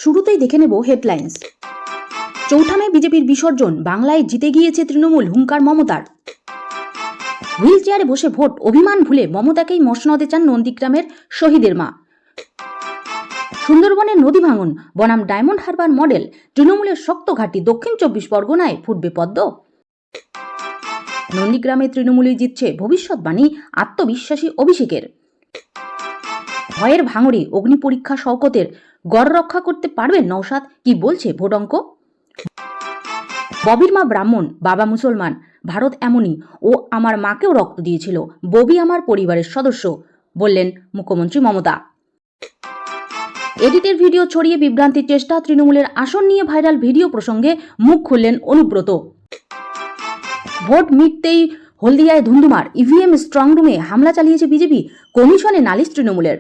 শুরুতেই দেখে নেব হেডলাইন্স। চৌঠামে বিজেপির বিসর্জন, বাংলায় জিতে গিয়েছে তৃণমূল, হুঙ্কার মমতার। হুইল চেয়ারে বসে ভোট, অভিমান ভুলে মমতাকেই মসনদে চান নন্দীগ্রামের শহীদের মা। সুন্দরবনের নদী ভাঙন বনাম ডায়মন্ড হারবার মডেল, তৃণমূলের শক্ত ঘাঁটি, দক্ষিণ 24 পরগনায় ফুটবে পদ্ম। নন্দীগ্রামে তৃণমূলই জিতছে, ভবিষ্যৎবাণী আত্মবিশ্বাসী অভিষেকের। ভয়ের ভাঙড়ে অগ্নি পরীক্ষা শওকতের, গড় রক্ষা করতে পারবেন নওশাদ, কি বলছে ভোট অঙ্ক। ববির মা ব্রাহ্মণ, বাবা মুসলমান, ভারত এমনই, ও আমার মাকেও রক্ত দিয়েছিল, ববি আমার পরিবারের সদস্য, বললেন মুখ্যমন্ত্রী মমতা। এডিটের ভিডিও ছড়িয়ে বিভ্রান্তির চেষ্টা, তৃণমূলের আসন নিয়ে ভাইরাল ভিডিও প্রসঙ্গে মুখ খুললেন অনুব্রত। ভোট মিটতেই হলদিয়ায় ধুন্ধুমার, ইভিএম স্ট্রংরুমে হামলা চালিয়েছে বিজেপি, কমিশনে নালিশ তৃণমূলের।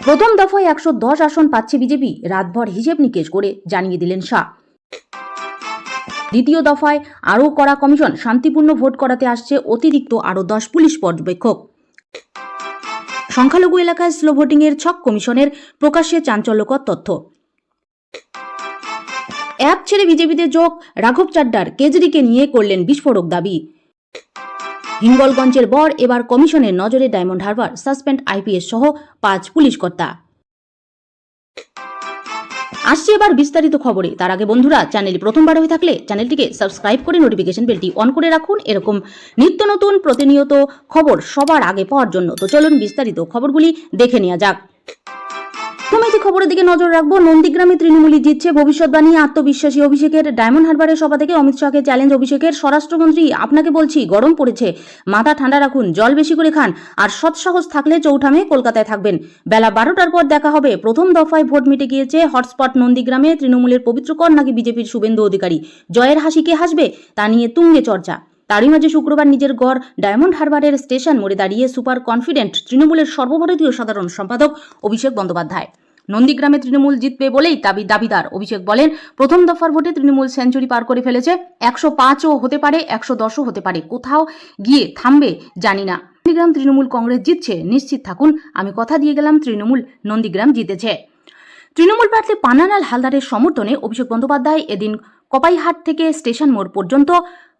প্রথম দফায় 110 আসন পাচ্ছে বিজেপি, রাতভর হিসেব নিকেশ করে জানিয়ে দিলেন শাহ। দ্বিতীয় দফায় আরও কড়া কমিশন, শান্তিপূর্ণ ভোট করাতে আসছে অতিরিক্ত আরও 10 পুলিশ পর্যবেক্ষক। সংখ্যালঘু এলাকায় স্লো ভোটিংয়ের ছক কমিশনের, প্রকাশ্যে চাঞ্চল্যকর তথ্য। অ্যাপ ছেড়ে বিজেপিতে যোগ রাঘব চাড্ডার, কেজরিকে নিয়ে করলেন বিস্ফোরক দাবি। হিঙ্গলগঞ্জের বর, এবার কমিশনের নজরে ডায়মন্ড হারবার, সাসপেন্ড আইপিএস সহ 5 পুলিশ কর্তা। আসছে এবার বিস্তারিত খবরে। তার আগে বন্ধুরা, চ্যানেলে প্রথমবার হয়ে থাকলে চ্যানেলটিকে সাবস্ক্রাইব করে নোটিফিকেশন বেলটি অন করে রাখুন, এরকম নিত্য নতুন প্রতিনিয়ত খবর সবার আগে পাওয়ার জন্য। তো চলুন বিস্তারিত খবরগুলি দেখে নেওয়া যাক। প্রথমে যে খবরের দিকে নজর রাখবো, নন্দীগ্রামে তৃণমূলই জিতছে, ভবিষ্যৎবাণী আত্মবিশ্বাসী অভিষেকের। ডায়মন্ড হারবারের সভা থেকে অমিত শাহকে চ্যালেঞ্জ অভিষেকের। স্বরাষ্ট্রমন্ত্রী, আপনাকে বলছি, গরম পড়েছে, মাথা ঠান্ডা রাখুন, জল বেশি করে খান, আর সৎসাহস থাকলে চৌঠামে কলকাতায় থাকবেন। বেলা 12টার পর দেখা হবে। প্রথম দফায় ভোট মিটে গিয়েছে। হটস্পট নন্দীগ্রামে, তৃণমূলের পবিত্র কর নাকি বিজেপির শুভেন্দু অধিকারী, জয়ের হাসি কে হাসবে তা নিয়ে তুঙ্গে চর্চা। তারই মাঝে শুক্রবার নিজের গড় ডায়মন্ড হারবারের স্টেশন মোড়ে দাঁড়িয়ে সুপার কনফিডেন্ট তৃণমূলের সর্বভারতীয় সাধারণ সম্পাদক অভিষেক বন্দ্যোপাধ্যায়। নন্দীগ্রামে তৃণমূল জিতবে বলেই দাবিদার অভিষেক বলেন, প্রথম দফার ভোটে তৃণমূল সেঞ্চুরি পার করে ফেলেছে, 105ও হতে পারে, 110ও হতে পারে, কোথাও গিয়ে থামবে জানি না। নন্দীগ্রাম তৃণমূল কংগ্রেস জিতছে, নিশ্চিত থাকুন, আমি কথা দিয়ে গেলাম, তৃণমূল নন্দীগ্রাম জিতেছে। তৃণমূল প্রার্থী পান্নালাল হালদারের সমর্থনে অভিষেক বন্দ্যোপাধ্যায় এদিন কপাইহাট থেকে স্টেশন মোড় পর্যন্ত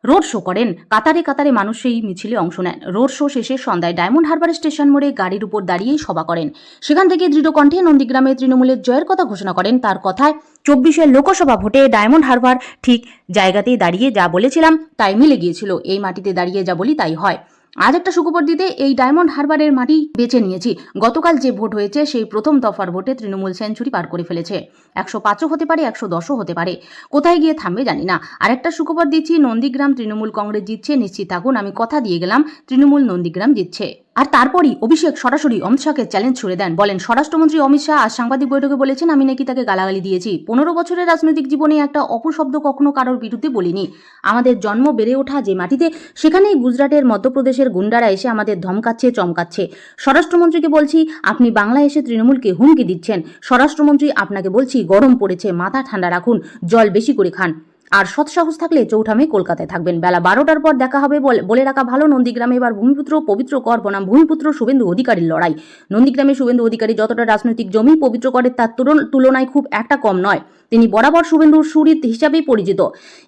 রোড শো করেন। কাতারে কাতারে মানুষ সেই মিছিলে অংশ নেন। রোড শো শেষে সন্ধ্যায় ডায়মন্ড হারবার স্টেশন মোড়ে গাড়ির উপর দাঁড়িয়েই সভা করেন। সেখান থেকে দৃঢ় কণ্ঠে নন্দীগ্রামে তৃণমূলের জয়ের কথা ঘোষণা করেন। তার কথায়, 24-এর লোকসভা ভোটে ডায়মন্ড হারবার ঠিক জায়গাতেই দাঁড়িয়ে যা বলেছিলাম তাই মিলে গিয়েছিল, এই মাটিতে দাঁড়িয়ে যা বলি তাই হয়। আজ একটা সুখবর দিতে এই ডায়মন্ড হারবারের মাটি বেছে নিয়েছি। গতকাল যে ভোট হয়েছে সেই প্রথম দফার ভোটে তৃণমূল সেঞ্চুরি পার করে ফেলেছে, 105ও হতে পারে, 110ও হতে পারে, কোথায় গিয়ে থামবে জানি না। আর একটা সুখবর দিচ্ছি, নন্দীগ্রাম তৃণমূল কংগ্রেস জিতছে, নিশ্চিত থাকুন, আমি কথা দিয়ে গেলাম, তৃণমূল নন্দীগ্রাম জিতছে। আর তারপরই অভিষেক সরাসরি অমিত শাহকে চ্যালেঞ্জ ছুড়ে দেন। বলেন, স্বরাষ্ট্রমন্ত্রী অমিত শাহ আজ সাংবাদিক বৈঠকে বলেছেন, আমি নাকি তাকে গালাগালি দিয়েছি। 15 বছরের রাজনৈতিক জীবনে একটা অপশব্দ কখনো কারোর বিরুদ্ধে বলিনি। আমাদের জন্ম বেড়ে ওঠা যে মাটিতে, সেখানেই গুজরাটের, মধ্যপ্রদেশের গুন্ডারা এসে আমাদের ধমকাচ্ছে, চমকাচ্ছে। স্বরাষ্ট্রমন্ত্রীকে বলছি, আপনি বাংলায় এসে তৃণমূলকে হুমকি দিচ্ছেন। স্বরাষ্ট্রমন্ত্রী, আপনাকে বলছি, গরম পড়েছে, মাথা ঠান্ডা রাখুন, জল বেশি করে খান, আর সৎসাহস থাকলে চৌঠামে কলকাতায় থাকবেন। বেলা 12টার পর দেখা হবে বলে রাখা ভালো। নন্দীগ্রামে এবার ভূমিপুত্র পবিত্র কর বনাম ভূমিপুত্র শুভেন্দু অধিকারীর লড়াই। নন্দীগ্রামে শুভেন্দু অধিকারী যতটা রাজনৈতিক জমি পবিত্র করের তার তুলনায় খুব একটা কম নয়। তিনি বরাবর শুভেন্দুর সুরিত হিসাবেই পরিচিত।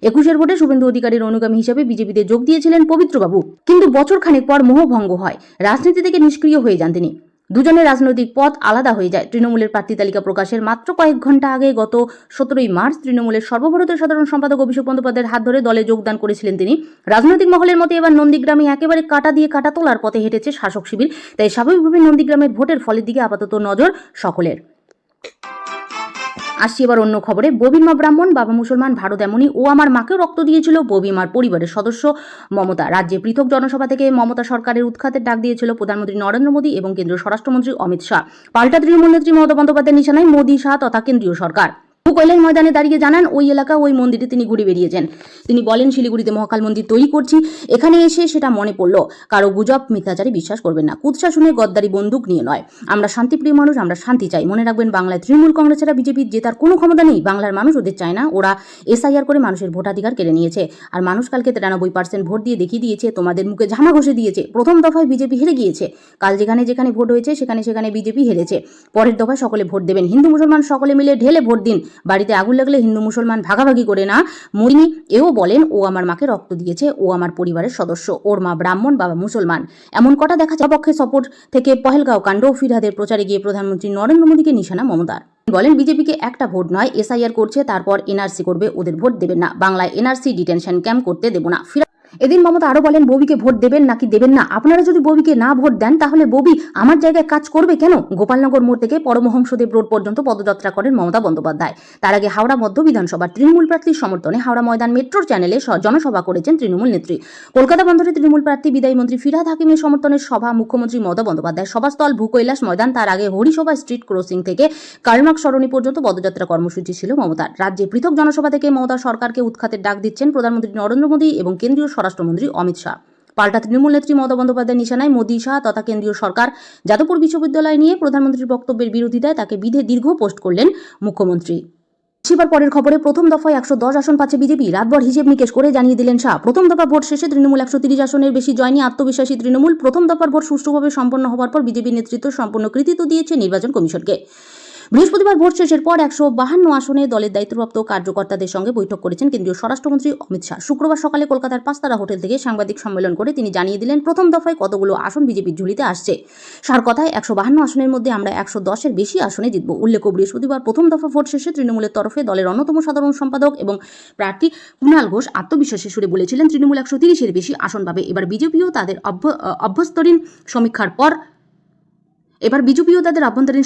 21-এর ভোটে শুভেন্দু অধিকারীর অনুগামী হিসেবে বিজেপিতে যোগ দিয়েছিলেন পবিত্রবাবু, কিন্তু বছর খানেক পর মোহভঙ্গ হয়, রাজনীতি থেকে নিষ্ক্রিয় হয়ে যান তিনি। দুজনের রাজনৈতিক পথ আলাদা হয়ে যায়। তৃণমূলের প্রার্থী তালিকা প্রকাশের মাত্র কয়েক ঘন্টা আগে, গত 17ই মার্চ, তৃণমূলের সর্বভারতীয় সাধারণ সম্পাদক অভিষেক বন্দ্যোপাধ্যায়ের হাত ধরে দলে যোগদান করেছিলেন তিনি। রাজনৈতিক মহলের মতে এবার নন্দীগ্রামে একেবারে কাটা দিয়ে কাটা তোলার পথে হেঁটেছে শাসক শিবির, তাই স্বাভাবিকভাবে নন্দীগ্রামের ভোটের ফলের দিকে আপাতত নজর সকলের। আসছি এবার অন্য খবরে। ববির মা ব্রাহ্মণ, বাবা মুসলমান, ভারত এমনই, ও আমার মাকেও রক্ত দিয়েছিল, ববি মার পরিবারের সদস্য মমতা। রাজ্যে পৃথক জনসভা থেকে মমতা সরকারের উৎখাতের ডাক দিয়েছিল প্রধানমন্ত্রী নরেন্দ্র মোদী এবং কেন্দ্রীয় স্বরাষ্ট্রমন্ত্রী অমিত শাহ। পাল্টা তৃণমূল নেত্রী মমতা বন্দ্যোপাধ্যায়ের নিশানায় মোদী, শাহ তথা কেন্দ্রীয় সরকার। কৈলাস ময়দানে দাঁড়িয়ে জানান ওই এলাকা ওই মন্দিরে তিনি ঘুরে বেরিয়েছেন। তিনি বলেন, শিলিগুড়িতে মহাকাল মন্দির তৈরি করছি, এখানে এসে সেটা মনে পড়লো। কারো গুজব মিথ্যাচারে বিশ্বাস করবেন না, কুৎসা শুনে গদ্দারি বন্দুক নিয়ে নয়। আমরা শান্তিপ্রিয় মানুষ, আমরা শান্তি চাই। মনে রাখবেন, বাংলায় তৃণমূল কংগ্রেস ছাড়া বিজেপির জেতার কোনো ক্ষমতা নেই। বাংলার মানুষ ওদের চায় না। ওরা SIR করে মানুষের ভোটাধিকার কেড়ে নিয়েছে। আর মানুষ কালকে 93% ভোট দিয়ে দেখিয়ে দিয়েছে, তোমাদের মুখে ঝামা ঘষে দিয়েছে। প্রথম দফায় বিজেপি হেরে গিয়েছে। কাল যেখানে যেখানে ভোট হয়েছে সেখানে বিজেপি হেরেছে। পরের দফায় সকলে ভোট দেবেন, হিন্দু মুসলমান সকলে মিলে ঢেলে ভোট দিন। বাড়িতে আগুন লাগলে হিন্দু মুসলমান ভাগাভাগি করে না। মোদিনী এও বলেন, ও আমার মাকে রক্ত দিয়েছে, ও আমার পরিবারের সদস্য, ওর মা ব্রাহ্মণ, বাবা মুসলমান। এমন কটা দেখা যায়। পক্ষে সপোর্ট থেকে পহেলগাঁও কাণ্ড ও ফিরহাদের প্রচারে গিয়ে প্রধানমন্ত্রী নরেন্দ্র মোদীকে নিশানা মমতার। বলেন, বিজেপিকে একটা ভোট নয়, SIR করছে, তারপর NRC করবে, ওদের ভোট দেবেন না। বাংলায় NRC ডিটেনশন ক্যাম্প করতে দেব না। এদিন মমতা আরো বলেন, ববিকে ভোট দেবেন নাকি দেবেন না? আপনারা যদি ববিকে না ভোট দেন তাহলে ববি আমার জায়গায় কাজ করবে কেন? গোপালনগর মোড় থেকে পরমহংসদেব রোড পর্যন্ত পদযাত্রা করেন মমতা বন্দ্যোপাধ্যায়। তার আগে হাওড়া মধ্য বিধানসভার তৃণমূল প্রার্থীর সমর্থনে হাওড়া ময়দান মেট্রোর চ্যানেলে জনসভা করেছেন তৃণমূল নেত্রী। কলকাতা বন্দরে তৃণমূল প্রার্থী বিদায়ী মন্ত্রী ফিরহাদ হাকিমের সমর্থনে সভা মুখ্যমন্ত্রী মমতা বন্দ্যোপাধ্যায়। সভাস্থল ভূকৈলাস ময়দান। তার আগে হরিসভা স্ট্রিট ক্রসিং থেকে কার্লমার্ক সরণি পর্যন্ত পদযাত্রা কর্মসূচি ছিল মমতার। রাজ্যে পৃথক জনসভা থেকে মমতা সরকারকে উৎখাতের ডাক দিচ্ছেন প্রধানমন্ত্রী নরেন্দ্র মোদী এবং কেন্দ্রীয় স্বরাষ্ট্রমন্ত্রী অমিত শাহ। পাল্টা তৃণমূল নেত্রী মমতা বন্দ্যোপাধ্যায়ের নিশানায় মোদী, শাহ তথা কেন্দ্রীয় সরকার। যাদবপুর বিশ্ববিদ্যালয় নিয়ে প্রধানমন্ত্রীর বক্তব্যের বিরোধিতায় তাকে দীর্ঘ পোস্ট করলেন মুখ্যমন্ত্রী। সেবার পরের খবরে প্রথম দফায় 110 আসন পাচ্ছে বিজেপি। রাতভর হিসেব নিকেশ করে জানিয়ে দিলেন শাহ। প্রথম দফা ভোট শেষে তৃণমূল 130 আসনের বেশি জয় নিয়ে আত্মবিশ্বাসী তৃণমূল। প্রথম দফার ভোট সুষ্ঠুভাবে সম্পন্ন হওয়ার পর বিজেপির নেতৃত্ব সম্পূর্ণ কৃতিত্ব দিয়েছে নির্বাচন কমিশনকে। বৃহস্পতিবার ভোট শেষের পর 152 আসনে দলের দায়িত্বপ্রাপ্ত কার্যকর্তাদের সঙ্গে বৈঠক করেছেন কেন্দ্রীয় স্বরাষ্ট্রমন্ত্রী অমিত শাহ। শুক্রবার সকালে কলকাতার পাঁচতারা হোটেল থেকে সাংবাদিক সম্মেলন করে তিনি জানিয়ে দিলেন, প্রথম দফায় কতগুলো আসন বিজেপির ঝুলিতে আসছে। শাহর কথায় 152 আসনের মধ্যে আমরা 110-এর বেশি আসনে জিতব। উল্লেখ্য, বৃহস্পতিবার প্রথম দফা ভোট শেষে তৃণমূলের তরফে দলের অন্যতম সাধারণ সম্পাদক এবং প্রার্থী কুণাল ঘোষ আত্মবিশ্বাসের সুরে বলেছিলেন, তৃণমূল 130-এর বেশি আসন পাবে। এবার বিজেপিও তাদের অভ্যন্তরীণ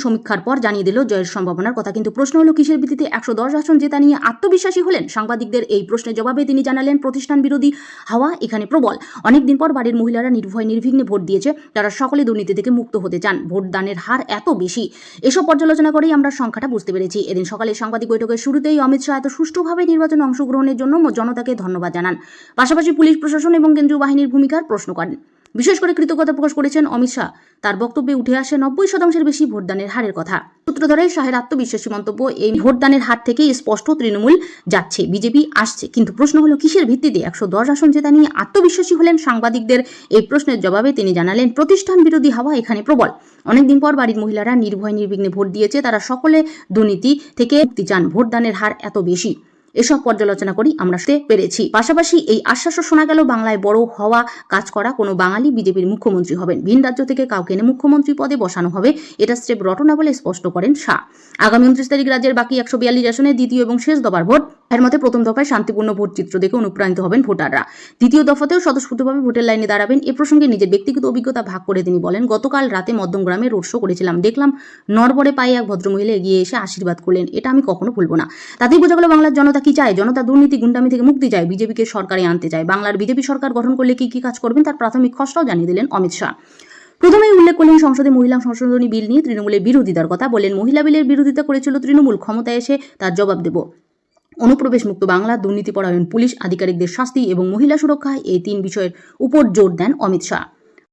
সমীক্ষার পর জানিয়ে দিল জয়ের সম্ভাবনার কথা। কিন্তু প্রশ্ন হলো, কিসের ভিত্তিতে 110 আসন জেতা নিয়ে আত্মবিশ্বাসী হলেন? সাংবাদিকদের এই প্রশ্নের জবাবে তিনি জানালেন, প্রতিষ্ঠান বিরোধী হাওয়া এখানে প্রবল। অনেকদিন পর বাড়ির মহিলারা নির্বিঘ্নে ভোট দিয়েছে। তারা সকলে দুর্নীতি থেকে মুক্ত হতে চান। ভোটদানের হার এত বেশি, এসব পর্যালোচনা করেই আমরা সংখ্যাটা বুঝতে পেরেছি। এদিন সকালে সাংবাদিক বৈঠকের শুরুতেই অমিত শাহ এত সুষ্ঠুভাবে নির্বাচনে অংশগ্রহণের জন্য জনতাকে ধন্যবাদ জানান। পাশাপাশি পুলিশ প্রশাসন এবং কেন্দ্রীয় বাহিনীর ভূমিকার প্রশ্ন করেন। বিশেষ করে কৃতজ্ঞতা প্রকাশ করেছেন অমিত শাহ। তার বক্তব্যে উঠে আসে 90% বেশি ভোটদানের হারের কথা। সূত্র ধরে শাহের আত্মবিশ্বাসী মন্তব্য, এই ভোটদানের হার থেকেই স্পষ্ট তৃণমূল যাচ্ছে, বিজেপি আসছে। কিন্তু প্রশ্ন হলো, কিসের ভিত্তিতে 110 আসন জেতা নিয়ে আত্মবিশ্বাসী হলেন? সাংবাদিকদের এই প্রশ্নের জবাবে তিনি জানালেন, প্রতিষ্ঠান বিরোধী হাওয়া এখানে প্রবল। অনেকদিন পর বাড়ির মহিলারা নির্বিঘ্নে ভোট দিয়েছে। তারা সকলে দুর্নীতি থেকে মুক্তি চান। ভোটদানের হার এত বেশি, এসব পর্যালোচনা করি আমরা পেরেছি। পাশাপাশি এই আশ্বাসও শোনা গেল, বাংলায় বড় হওয়া কাজ করা কোনো বাঙালি বিজেপির মুখ্যমন্ত্রী হবেন। ভিন রাজ্য থেকে কাউকে এনে মুখ্যমন্ত্রী পদে বসানো হবে, এটা স্টেপ রটনা বলে স্পষ্ট করেন শাহ। আগামী 29 তারিখ রাজ্যের বাকি 142 আসনে দ্বিতীয় এবং শেষ দফার ভোট। এর মধ্যে প্রথম দফায় শান্তিপূর্ণ ভোট চিত্র দেখে অনুপ্রাণিত হবেন ভোটাররা। দ্বিতীয় দফাতেও স্বতঃস্ফূর্তভাবে ভোটের লাইনে দাঁড়াবেন। এ প্রসঙ্গে নিজের ব্যক্তিগত অভিজ্ঞতা ভাগ করে তিনি বলেন, গতকাল রাতে মধ্যমগ্রামে রোড শো করেছিলাম। দেখলাম নড়বড়ে পায়ে এক ভদ্রমহিলা এগিয়ে এসে আশীর্বাদ করলেন। এটা আমি কখনো ভুলবো না। তাতেই বোঝা গেল বাংলার জনতা কি চায়। জনতা দুর্নীতি গুন্ডামি থেকে মুক্তি চায়, বিজেপিকে সরকারে আনতে চায়। বাংলার বিজেপি সরকার গঠন করলে কি কি কাজ করবেন তার প্রাথমিক খসড়াও জানিয়ে দিলেন অমিত শাহ। প্রথমেই উল্লেখ করলেন, সংসদে মহিলা সংশোধনী বিল নিয়ে তৃণমূলের বিরোধিতার কথা। বলেন, মহিলা বিলের বিরোধিতা করেছিল তৃণমূল, ক্ষমতায় এসে তার জবাব দেব। অনুপ্রবেশ মুক্ত বাংলা, দুর্নীতিপরায়ণ পুলিশ আধিকারিকদের শাস্তি এবং মহিলা সুরক্ষা, এই 3 বিষয়ের উপর জোর দেন অমিত শাহ।